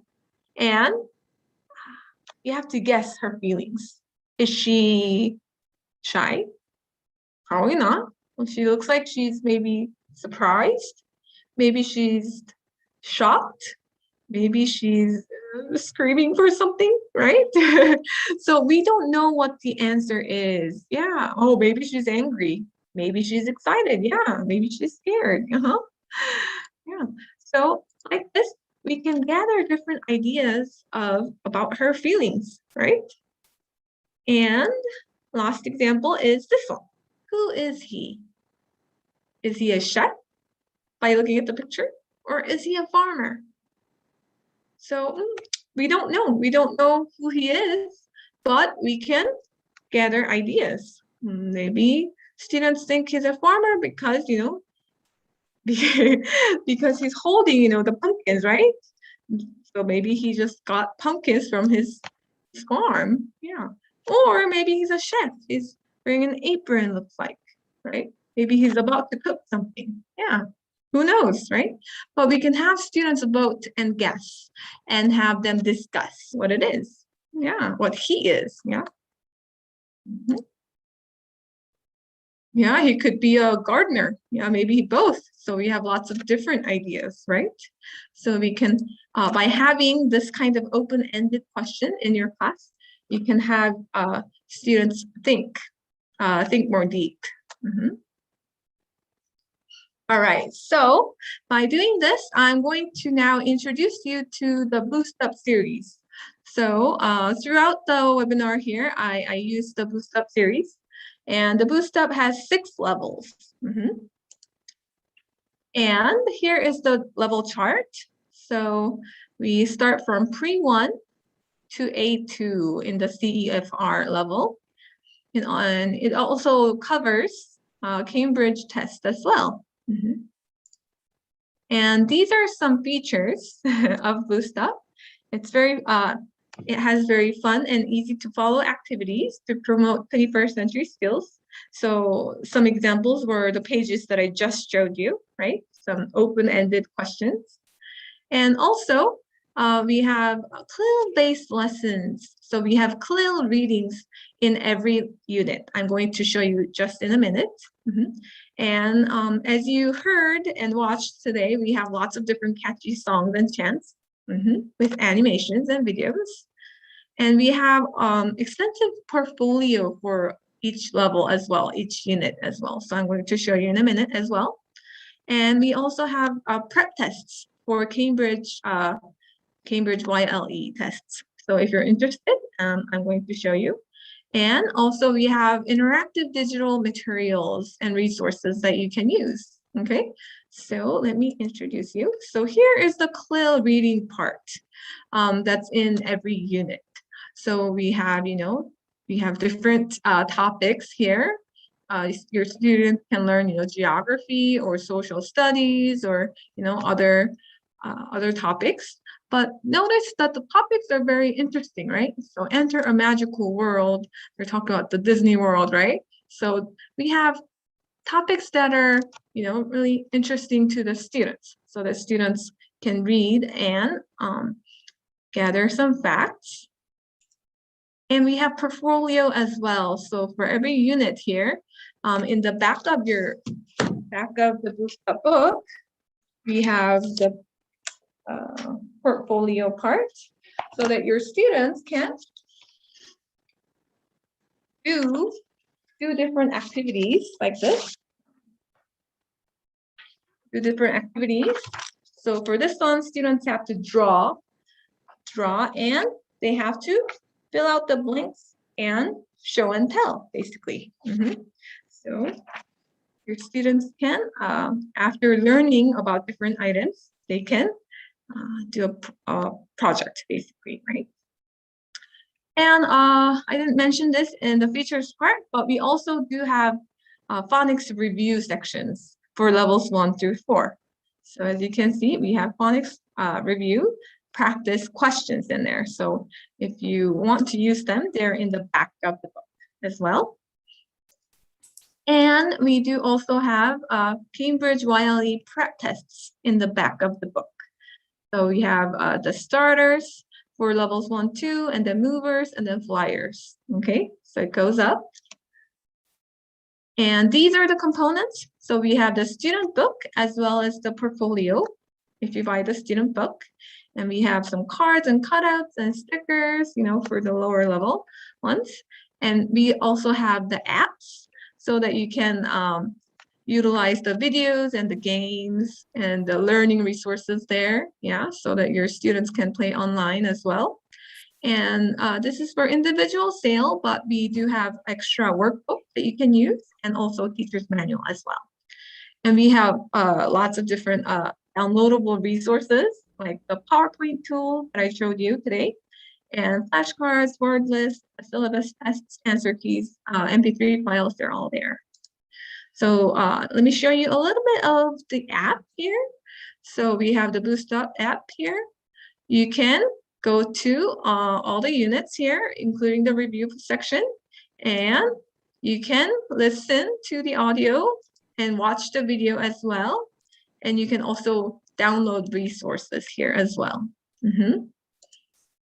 and you have to guess her feelings. Is she shy? Probably not. Well, she looks like she's maybe surprised. Maybe she's shocked. Maybe she's screaming for something, right? So we don't know what the answer is. Yeah. Oh, maybe she's angry. Maybe she's excited. Yeah. Maybe she's scared. Yeah. So like this, we can gather different ideas about her feelings, right? And last example is this one. Who is he? Is he a chef by looking at the picture? Or is he a farmer? So we don't know. We don't know who he is, but we can gather ideas. Maybe students think he's a farmer because, because he's holding, the pumpkins, right? So maybe he just got pumpkins from his farm. Yeah. Or maybe he's a chef. He's wearing an apron, looks like, right? Maybe he's about to cook something. Yeah. Who knows, right? But we can have students vote and guess and have them discuss what it is. Yeah, what he is. Yeah. Yeah, he could be a gardener. Yeah, maybe both. So we have lots of different ideas, right? So we can, by having this kind of open-ended question in your class, you can have students think more deep. All right, so by doing this, I'm going to now introduce you to the Bootstrap series. So throughout the webinar here, I use the Bootstrap series, and the Bootstrap has 6 levels. And here is the level chart. So we start from pre-1 to A2 in the CEFR level. And it also covers Cambridge test as well. And these are some features of Bootstrap. It's very, it has very fun and easy to follow activities to promote 21st century skills. So some examples were the pages that I just showed you, right? Some open-ended questions. And also, we have Clil-based lessons. So we have Clil readings in every unit. I'm going to show you just in a minute. And as you heard and watched today, we have lots of different catchy songs and chants with animations and videos. And we have extensive portfolio for each level as well, each unit as well. So I'm going to show you in a minute as well. And we also have prep tests for Cambridge YLE tests. So if you're interested, I'm going to show you. And also we have interactive digital materials and resources that you can use. Okay, so let me introduce you. So here is the Clil Reading part that's in every unit. So we have, we have different topics here. Your students can learn, geography or social studies or, other topics. But notice that the topics are very interesting, right? So enter a magical world. We're talking about the Disney world, right? So we have topics that are, really interesting to the students. So the students can read and gather some facts. And we have portfolio as well. So for every unit here, in the back of the Bootstrap book, we have the portfolio part so that your students can do different activities like this. Do different activities. So for this one, students have to draw, and they have to fill out the blanks and show and tell, basically. So your students can, after learning about different items, they can do a project, basically, right? And I didn't mention this in the features part, but we also do have phonics review sections for levels 1 through 4. So as you can see, we have phonics review practice questions in there. So if you want to use them, they're in the back of the book as well. And we do also have Cambridge YLE prep tests in the back of the book. So we have the starters for levels 1, 2, and then movers, and then flyers. Okay, so it goes up. And these are the components. So we have the student book as well as the portfolio, if you buy the student book. And we have some cards and cutouts and stickers, for the lower level ones. And we also have the apps so that you can utilize the videos and the games and the learning resources there, so that your students can play online as well. And this is for individual sale, but we do have extra workbook that you can use and also teacher's manual as well. And we have lots of different downloadable resources like the PowerPoint tool that I showed you today, and flashcards, word lists, syllabus tests, answer keys, MP3 files, they're all there. So let me show you a little bit of the app here. So we have the Bootstrap app here. You can go to all the units here, including the review section, and you can listen to the audio and watch the video as well. And you can also download resources here as well.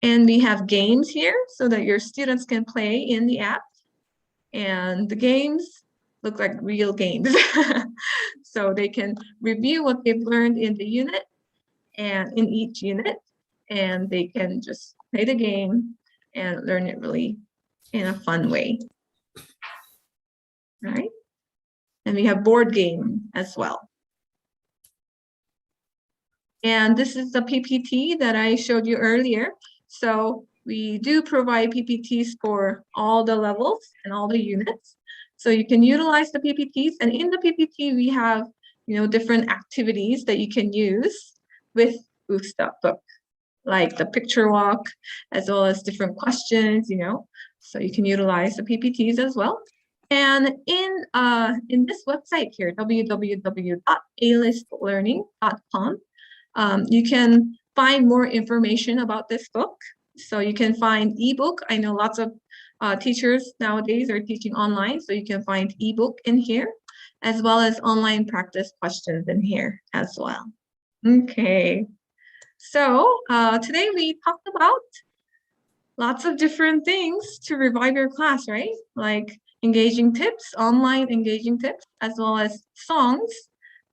And we have games here so that your students can play in the app. And the games look like real games. So they can review what they've learned in the unit and in each unit, and they can just play the game and learn it really in a fun way. All right. And we have board game as well. And this is the PPT that I showed you earlier. So we do provide PPTs for all the levels and all the units. So you can utilize the PPTs, and in the PPT we have, different activities that you can use with Bootstrap book, like the picture walk, as well as different questions, so you can utilize the PPTs as well. And in this website here, www.alistlearning.com, you can find more information about this book. So you can find ebook. I know lots of teachers nowadays are teaching online, so you can find ebook in here, as well as online practice questions in here as well. Okay, so today we talked about lots of different things to revive your class, right? Like engaging tips, online engaging tips, as well as songs,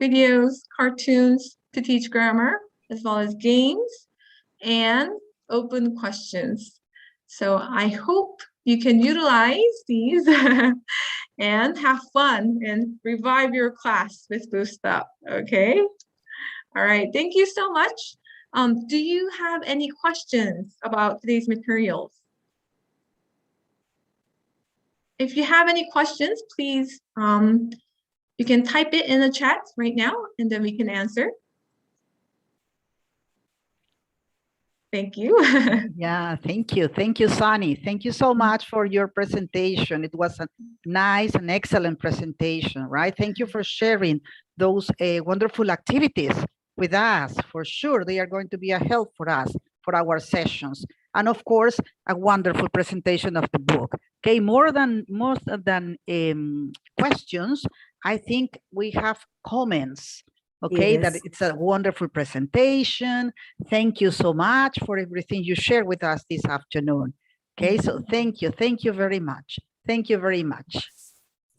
videos, cartoons to teach grammar, as well as games and open questions. So I hope you can utilize these and have fun and revive your class with Bootstrap, okay? All right, thank you so much. Do you have any questions about today's materials? If you have any questions, please, you can type it in the chat right now, and then we can answer. Thank you. Yeah, thank you. Thank you, Sunny. Thank you so much for your presentation. It was a nice and excellent presentation, right? Thank you for sharing those wonderful activities with us. For sure, they are going to be a help for us, for our sessions. And of course, a wonderful presentation of the book. Okay, most than questions, I think we have comments. Okay, that Yes. it's a wonderful presentation. Thank you so much for everything you shared with us this afternoon. Okay, so thank you very much. Thank you very much.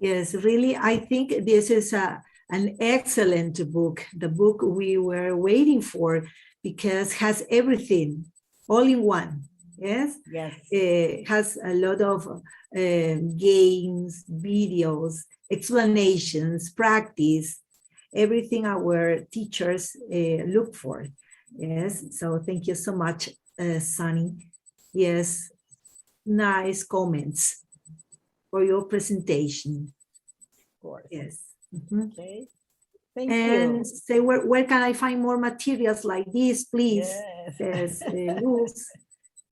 Yes, really, I think this is an excellent book, the book we were waiting for, because has everything all in one. Yes, Yes. it has a lot of games, videos, explanations, practice, everything our teachers look for. Yes, so thank you so much, Sunny. Yes, nice comments for your presentation. Of course. Yes. Mhm. Okay. Thank And you. say, where can I find more materials like this, please? Yes. Yes, Luz.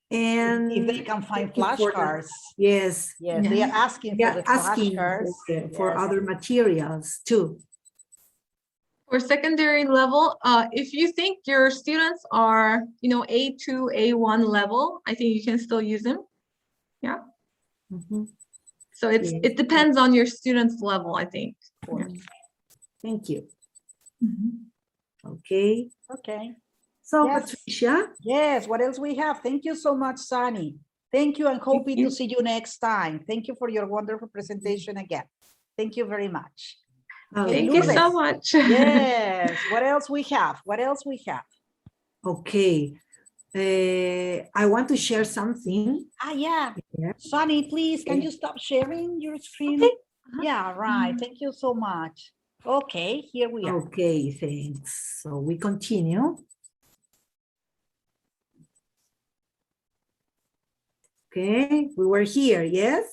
And If they can find thank you for the- flashcards. Yes, Yes, they are asking they for are the asking flashcards. for Yes. other materials too. For secondary level, if you think your students are, A2, A1 level, I think you can still use them. Yeah. Mhm. So Yes. it depends on your student's level, I think. Yeah. Thank you. Mhm. Okay. Okay. So Yes. Patricia, Yes, what else we have? Thank you so much, Sunny. Thank you and hoping to see you next time. Thank you for your wonderful presentation again. Thank you very much. Thank you so much. Yes, what else we have? What else we have? Okay. I want to share something. Yeah. Yeah. Sunny, please, can you stop sharing your screen? Okay. Yeah, right. Thank you so much. Okay, here we are. Okay, thanks. So we continue. Okay, we were here, yes?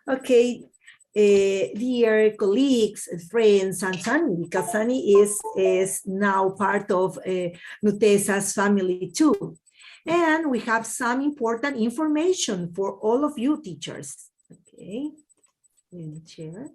Okay, dear colleagues, friends, and Sunny, because Sunny is now part of Nutesa's family too. And we have some important information for all of you teachers. Okay, let me share.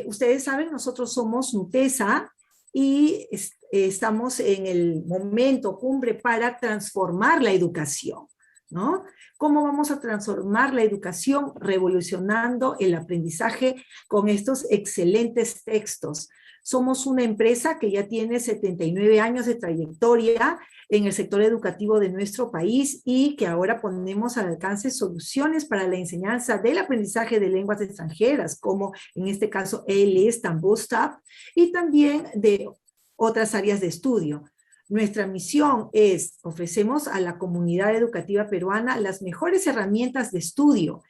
Ustedes saben, nosotros somos Nutesa y estamos en el momento cumbre para transformar la educación, ¿no? ¿Cómo vamos a transformar la educación? Revolucionando el aprendizaje con estos excelentes textos. Somos una empresa que ya tiene 79 años de trayectoria en el sector educativo de nuestro país y que ahora ponemos al alcance soluciones para la enseñanza del aprendizaje de lenguas extranjeras, como en este caso LS, Bootstrap, y también de otras áreas de estudio. Nuestra misión es, ofrecemos a la comunidad educativa peruana las mejores herramientas de estudio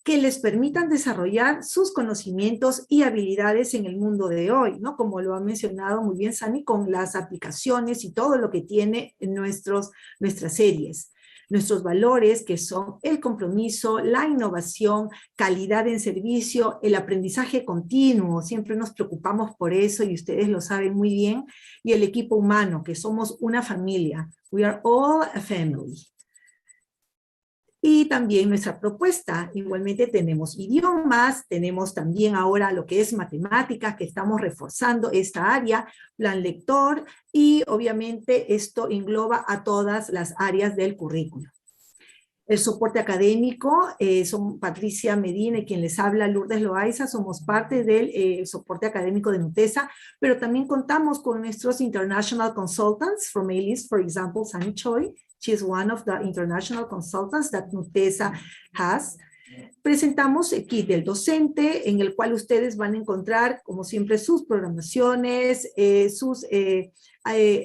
que les permitan desarrollar sus conocimientos y habilidades en el mundo de hoy, ¿no? Como lo ha mencionado muy bien Sani, con las aplicaciones y todo lo que tiene en nuestras series. Nuestros valores, que son el compromiso, la innovación, calidad en servicio, el aprendizaje continuo, siempre nos preocupamos por eso y ustedes lo saben muy bien, y el equipo humano, que somos una familia. We are all a family. Y también nuestra propuesta, igualmente tenemos idiomas, tenemos también ahora lo que es matemáticas, que estamos reforzando esta área, plan lector, y obviamente esto engloba a todas las áreas del currículo. El soporte académico, son Patricia Medina y quien les habla, Lourdes Loaiza, somos parte del soporte académico de Nutesa, pero también contamos con nuestros international consultants from A-List, for example, Sunny Choi. She is one of the international consultants that Nutesa has. Presentamos el kit del docente, en el cual ustedes van a encontrar, como siempre, sus programaciones,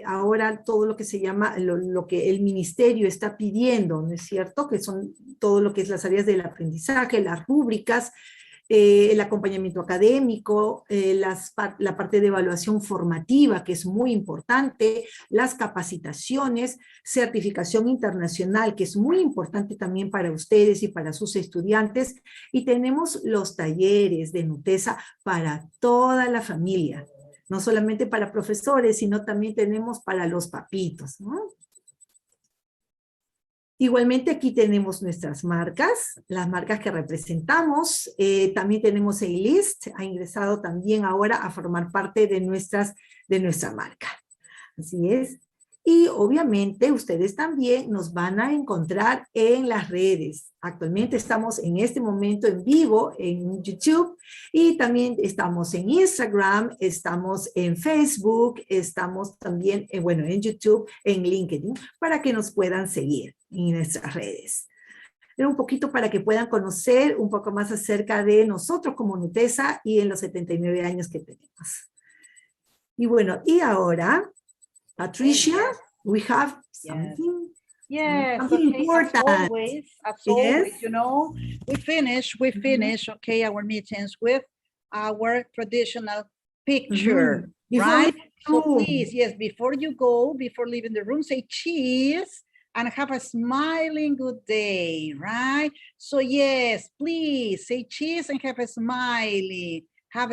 ahora todo lo que se llama, lo que el ministerio está pidiendo, ¿no es cierto? Que son todo lo que es las áreas del aprendizaje, las rúbricas, el acompañamiento académico, la parte de evaluación formativa, que es muy importante, las capacitaciones, certificación internacional, que es muy importante también para ustedes y para sus estudiantes, y tenemos los talleres de Nutesa para toda la familia, no solamente para profesores, sino también tenemos para los papitos, ¿no? Igualmente aquí tenemos nuestras marcas, las marcas que representamos. También tenemos A-List, ha ingresado también ahora a formar parte de nuestra marca. Así es. Y obviamente ustedes también nos van a encontrar en las redes. Actualmente estamos en este momento en vivo en YouTube y también estamos en Instagram, estamos en Facebook, estamos también en YouTube, en LinkedIn, para que nos puedan seguir en nuestras redes. Era un poquito para que puedan conocer un poco más acerca de nosotros como Nutesa y en los 79 años que tenemos. Y bueno, y ahora, Patricia, we have something, Yes, something okay, important. as always, you know, we finish, okay, our meetings with our traditional picture, right? So please, yes, before you go, before leaving the room, say cheese and have a smiling good day, right? So yes, please say cheese and have a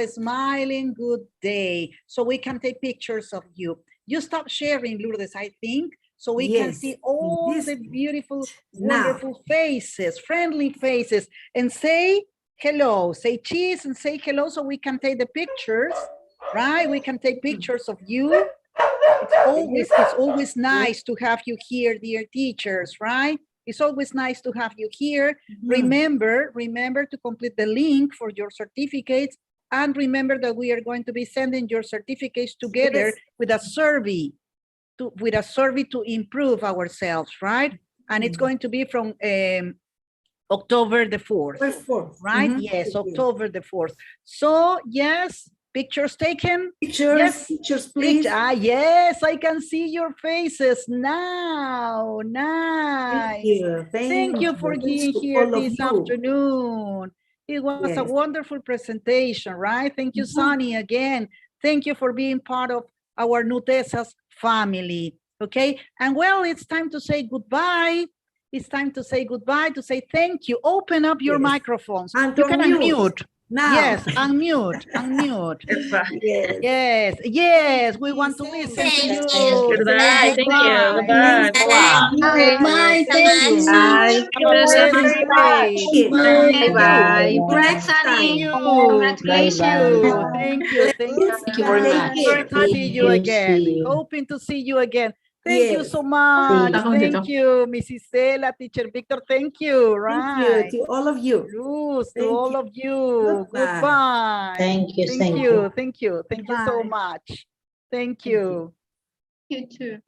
smiling good day. So we can take pictures of you. You stop sharing, Lourdes, I think, so we can see all the beautiful, wonderful faces, friendly faces, and say hello, say cheese and say hello so we can take the pictures, right? We can take pictures of you. It's always nice to have you here, dear teachers, right? It's always nice to have you here. Remember to complete the link for your certificates, and remember that we are going to be sending your certificates together with a survey to improve ourselves, right? And it's going to be from October the 4th, right? Yes, October the 4th. So yes, pictures taken. Pictures, please. Yes, I can see your faces now. Nice. Thank you for being here this afternoon. It was a wonderful presentation, right? Thank you, Sonny, again. Thank you for being part of our Nutesa's family, okay? And well, it's time to say goodbye. It's time to say goodbye, to say thank you. Open up your microphones. And you can unmute. Now. Yes, unmute. Yes, we want to listen to you. Goodbye. Thank you. Goodbye. Bye. Thank you. Bye. Have a blessed day. Bye. Thank you. Thank you. Thank you very much. Hoping to see you again. Hoping to see you again. Thank you so much. Thank you, Mrs. Stella, Teacher Victor. Thank you. Right. Thank you to all of you. Yes, to all of you. Goodbye. Thank you. Thank you so much. Thank you. You too.